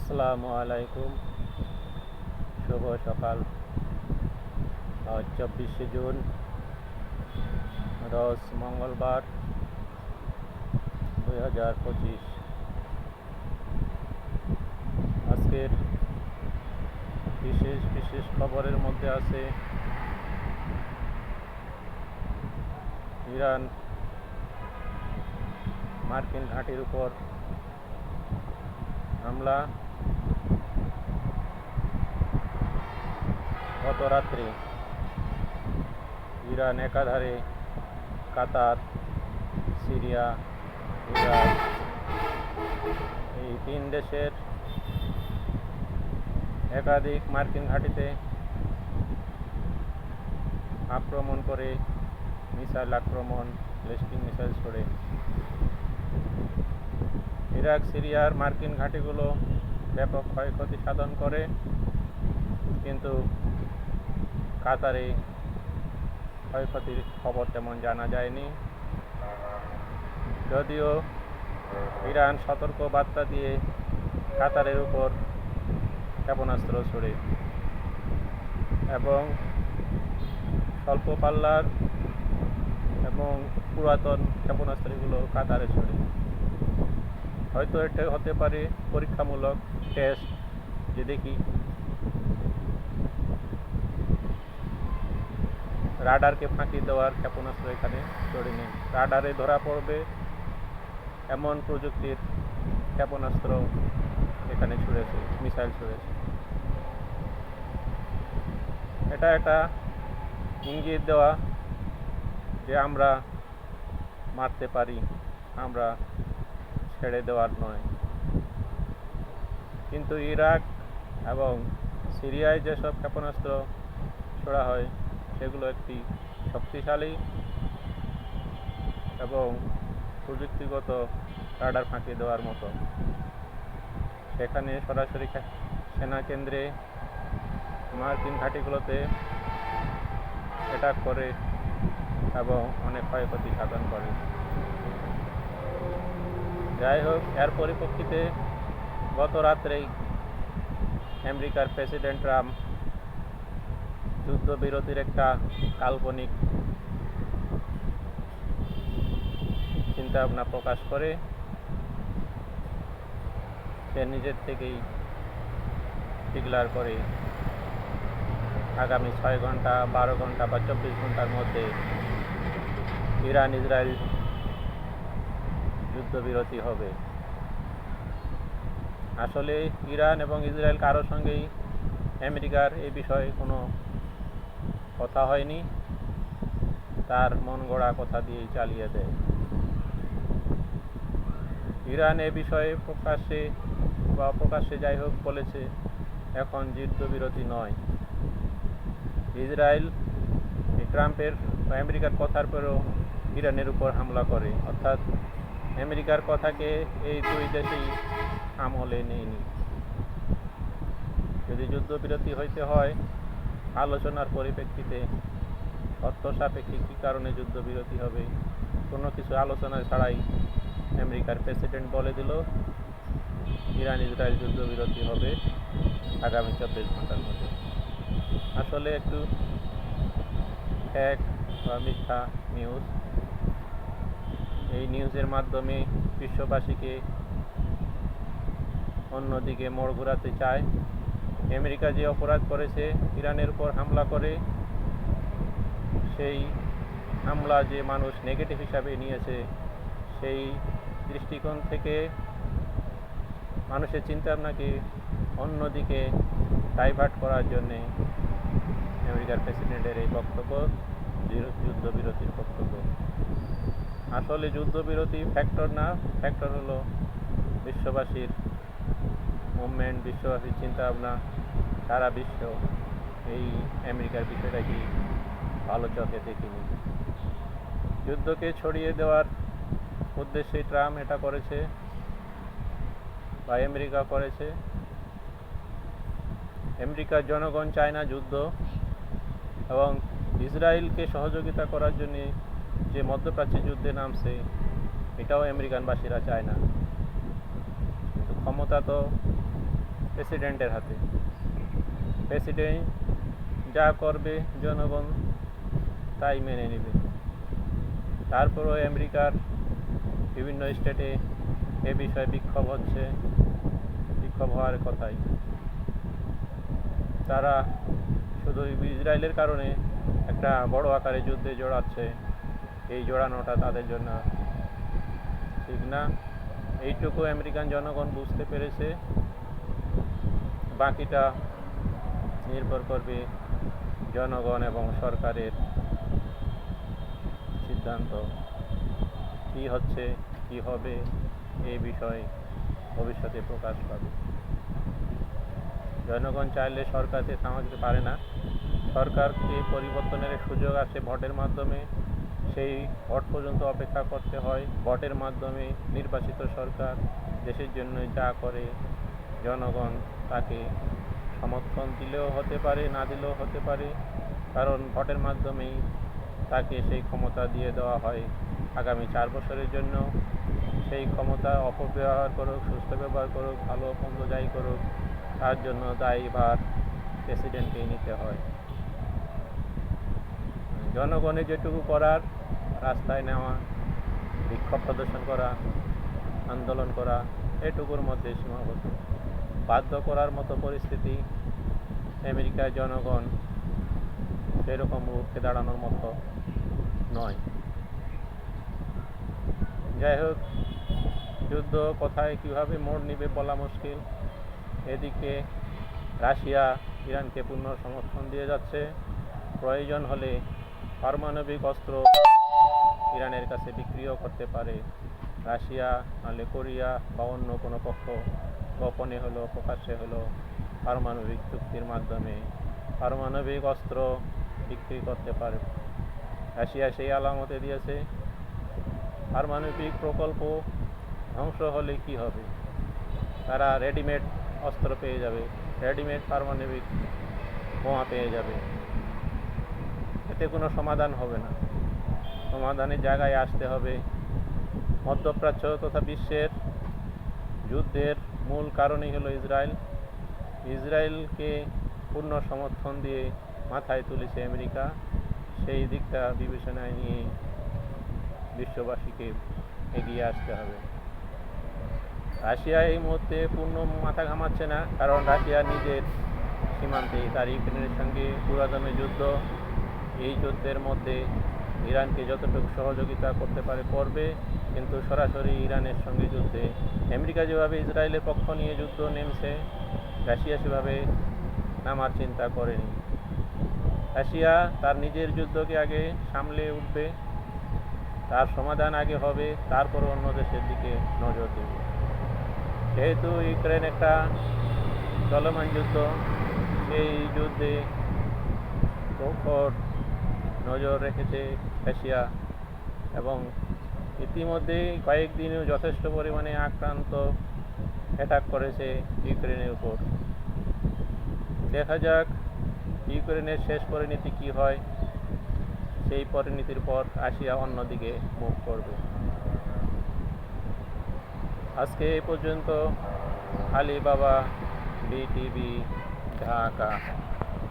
আসসালামু আলাইকুম, শুভ সকাল। আজ 24শে জুন, রোজ মঙ্গলবার 2025। আজকের বিশেষ বিশেষ খবরের মধ্যে আছে ইরান মার্কিন ঘাঁটির উপর হামলা। গত রাত্রে ইরান একাধারে কাতার, সিরিয়া, ইরাক এই 3 দেশের একাধিক মার্কিন ঘাঁটিতে আক্রমণ করে, মিসাইল আক্রমণ, ব্যালিস্টিক মিসাইল ছড়ে। ইরাক সিরিয়ার মার্কিন ঘাঁটিগুলো ব্যাপক ক্ষয়ক্ষতি সাধন করে, কিন্তু কাতারে ক্ষয়ক্ষতির খবর তেমন জানা যায়নি। যদিও ইরান সতর্ক বার্তা দিয়ে কাতারের উপর ক্ষেপণাস্ত্র ছড়ে এবং স্বল্প পাল্লার এবং পুরাতন ক্ষেপণাস্ত্রগুলো কাতারে ছড়ে। হয়তো এটা হতে পারে পরীক্ষামূলক টেস্ট, যে দেখি রাডারকে ফাঁকি দেওয়ার ক্ষেপণাস্ত্র এখানে ছড়ে নেই। রাডারে ধরা পড়বে এমন প্রযুক্তির ক্ষেপণাস্ত্র এখানে ছুড়েছে, মিসাইল ছুড়েছে। এটা একটা ইঙ্গিত দেওয়া যে আমরা মারতে পারি, আমরা ছেড়ে দেওয়ার নয়। কিন্তু ইরাক এবং সিরিয়ায় যেসব ক্ষেপণাস্ত্র ছোড়া হয় সেগুলো একটি শক্তিশালী এবং প্রযুক্তিগত রাডার ফাঁকি দেওয়ার মতো। সেখানে সরাসরি সেনা কেন্দ্রে, মার্কিন ঘাঁটিগুলোতে অ্যাটাক করে এবং অনেক ক্ষয়ক্ষতি সাধন করে। যাই হোক, এর পরিপ্রেক্ষিতে গত রাত্রেই আমেরিকার প্রেসিডেন্ট ট্রাম্প যুদ্ধবিরতির একটা কাল্পনিক চিন্তাভাবনা প্রকাশ করে সে নিজের থেকেই ডিক্লেয়ার করে আগামী 6 ঘন্টা, 12 ঘন্টা বা 24 ঘন্টার মধ্যে ইরান ইসরায়েল যুদ্ধবিরতি হবে। আসলে ইরান এবং ইসরায়েল কারোর সঙ্গেই আমেরিকার এই বিষয়ে কোনো কথা হয়নি, তার মন গড়া কথা দিয়েই চালিয়ে দেয়। ইরান এ বিষয়ে প্রকাশ্যে বা অপ্রকাশ্যে যাই হোক বলেছে এখন যুদ্ধবিরতি নয়। ইসরায়েল ট্রাম্পের বা আমেরিকার কথার পরেও ইরানের উপর হামলা করে, অর্থাৎ আমেরিকার কথাকে এই 2 দেশেই আমলে নেয়নি। যদি যুদ্ধবিরতি হইতে হয় আলোচনার পরিপ্রেক্ষিতে, অর্থ সাপেক্ষে কী কারণে যুদ্ধবিরতি হবে, কোনো কিছু আলোচনা ছাড়াই আমেরিকার প্রেসিডেন্ট বলে দিল ইরান ইসরায়েল যুদ্ধবিরতি হবে আগামী 24 ঘন্টার মধ্যে। আসলে একটু ফ্যাক বা মিথ্যা নিউজ। এই নিউজের মাধ্যমে বিশ্ববাসীকে অন্যদিকে মোড় ঘোরাতে চায়। আমেরিকা যে অপরাধ করেছে, ইরানের উপর হামলা করে, সেই হামলা যে মানুষ নেগেটিভ হিসাবে নিয়েছে, সেই দৃষ্টিকোণ থেকে মানুষের চিন্তাভাবনাকে অন্যদিকে ডাইভার্ট করার জন্যে আমেরিকার প্রেসিডেন্টের এই বক্তব্য, যুদ্ধবিরতির বক্তব্য। আসলে যুদ্ধবিরতি ফ্যাক্টর না, ফ্যাক্টর হলো বিশ্ববাসীর মুভমেন্ট, বিশ্ববাসীর চিন্তাভাবনা। সারা বিশ্ব এই আমেরিকার বিষয়টাকে ভালো চোখে দেখেনি। যুদ্ধকে ছড়িয়ে দেওয়ার উদ্দেশ্যে ট্রাম্প এটা করেছে বা আমেরিকা করেছে। আমেরিকার জনগণ চায় না যুদ্ধ, এবং ইসরায়েলকে সহযোগিতা করার জন্য যে মধ্যপ্রাচ্যে যুদ্ধে নামছে এটাও আমেরিকানবাসীরা চায় না। কিন্তু ক্ষমতা তো প্রেসিডেন্টের হাতে। প্রেসিডেন্ট যা করবে জনগণ তাই মেনে নেবে। তারপরও আমেরিকার বিভিন্ন স্টেটে এ বিষয়ে বিক্ষোভ হওয়ার কথাই। তারা শুধু ইসরায়েলের কারণে একটা বড় আকারে যুদ্ধে জড়াচ্ছে, এই জড়ানোটা তাদের জন্য ঠিক না। এইটুকু আমেরিকান জনগণ বুঝতে পেরেছে, বাকিটা নির্ভর করবে জনগণ এবং সরকারের সিদ্ধান্ত। কি হচ্ছে কি হবে এই বিষয়ে ভবিষ্যতে প্রকাশ পাবে। জনগণ চাইলে সরকারকে থামাতে পারে না। সরকারকে পরিবর্তনের সুযোগ আছে ভোটের মাধ্যমে, সেই ভোট পর্যন্ত অপেক্ষা করতে হয়। ভোটের মাধ্যমে নির্বাচিত সরকার দেশের জন্য যা করে জনগণ তাকে সমর্থন দিলেও হতে পারে, না দিলেও হতে পারে, কারণ ভোটের মাধ্যমেই তাকে সেই ক্ষমতা দিয়ে দেওয়া হয় আগামী 4 বছরের জন্য। সেই ক্ষমতা অপব্যবহার করুক, সুস্থ ব্যবহার করুক, ভালো মন্দ যাই করুক, তার জন্য দায়ভার প্রেসিডেন্টকেই নিতে হয়। জনগণের যেটুকু করার, রাস্তায় নেওয়া, বিক্ষোভ প্রদর্শন করা, আন্দোলন করা, এটুকুর মধ্যে সীমাবদ্ধ। বাধ্য করার মতো পরিস্থিতি আমেরিকার জনগণ সেরকম রুখে দাঁড়ানোর মতো নয়। যাই হোক, যুদ্ধ কোথায় কীভাবে মোড় নেবে বলা মুশকিল। এদিকে রাশিয়া ইরানকে পূর্ণ সমর্থন দিয়ে যাচ্ছে। প্রয়োজন হলে পারমাণবিক অস্ত্র ইরানের কাছে বিক্রিও করতে পারে রাশিয়া, নাহলে কোরিয়া বা অন্য কোনো পক্ষ গোপনে হলো প্রকাশ্যে হলো পারমাণবিক চুক্তির মাধ্যমে পারমাণবিক অস্ত্র বিক্রি করতে পারে। রাশিয়া সেই আলামতে দিয়েছে। পারমাণবিক প্রকল্প ধ্বংস হলে কি হবে? তারা রেডিমেড অস্ত্র পেয়ে যাবে, রেডিমেড পারমাণবিক বোমা পেয়ে যাবে। এতে কোনো সমাধান হবে না। সমাধানের জায়গায় আসতে হবে। মধ্যপ্রাচ্য তথা বিশ্বের যুদ্ধের মূল কারণই হলো ইসরায়েল। ইসরায়েলকে পূর্ণ সমর্থন দিয়ে মাথায় তুলেছে আমেরিকা। সেই দিকটা বিবেচনায় নিয়ে বিশ্ববাসীকে এগিয়ে আসতে হবে। রাশিয়া এই মুহূর্তে পূর্ণ মাথা ঘামাচ্ছে না, কারণ রাশিয়া নিজের সীমান্তে তার ইউক্রেনের সঙ্গে পুরাতন যুদ্ধ। এই যুদ্ধের মধ্যে ইরানকে যতটুকু সহযোগিতা করতে পারে করবে, কিন্তু সরাসরি ইরানের সঙ্গে যুদ্ধে আমেরিকা যেভাবে ইসরায়েলের পক্ষ নিয়ে যুদ্ধ নেমেছে, রাশিয়া সেভাবে নামার চিন্তা করেনি। রাশিয়া তার নিজের যুদ্ধকে আগে সামলে উঠবে, তার সমাধান আগে হবে, তারপর অন্য দেশের দিকে নজর দেবে। যেহেতু ইউক্রেন একটা চলমান যুদ্ধ, এই যুদ্ধে প্রখর নজর রেখেছে রাশিয়া এবং ইতিমধ্যেই কয়েকদিনেও যথেষ্ট পরিমাণে আক্রান্ত অ্যাটাক করেছে ইউক্রেনের উপর। দেখা যাক ইউক্রেনের শেষ পরিণতি কী হয়। সেই পরিণতির পর রাশিয়া অন্যদিকে মুভ করবে। আজকে এই পর্যন্ত। আলী বাবা, BTV, ঢাকা।